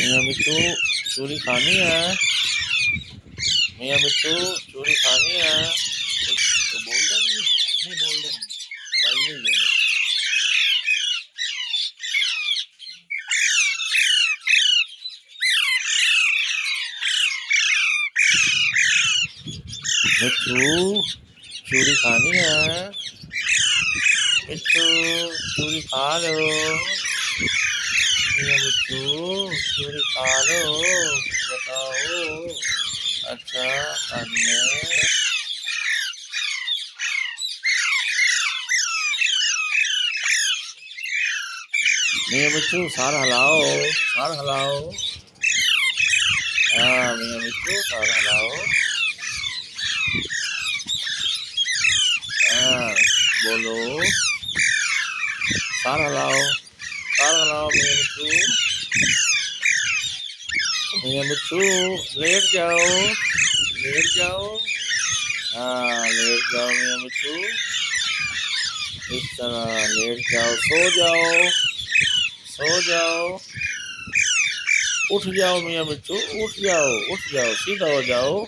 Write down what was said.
मियाँ मिट्टू चूरी खानी है। मियाँ मिट्टू चूरी खानी है तो बोल दे। नहीं बोल दे। भाई नहीं लेना। मिट्टू चूरी खानी है। मिट्टू चूरी खा लो। मियाँ मिट्टू चूरी खा लो। बताओ। अच्छा खानी है। मियाँ मिट्टू सार हिलाओ। सार हिलाओ। हाँ मियाँ मिट्टू सार हिलाओ। हाँ बोलो। सार हिलाओ। सार हिलाओ मियाँ मिट्टू। मियाँ मिट्टू लेट जाओ। लेट जाओ। हाँ लेट जाओ मियाँ मिट्टू। इस तरह लेट जाओ। सो जाओ। सो जाओ। उठ जाओ मियाँ मिट्टू। उठ जाओ। उठ जाओ। सीधा हो जाओ।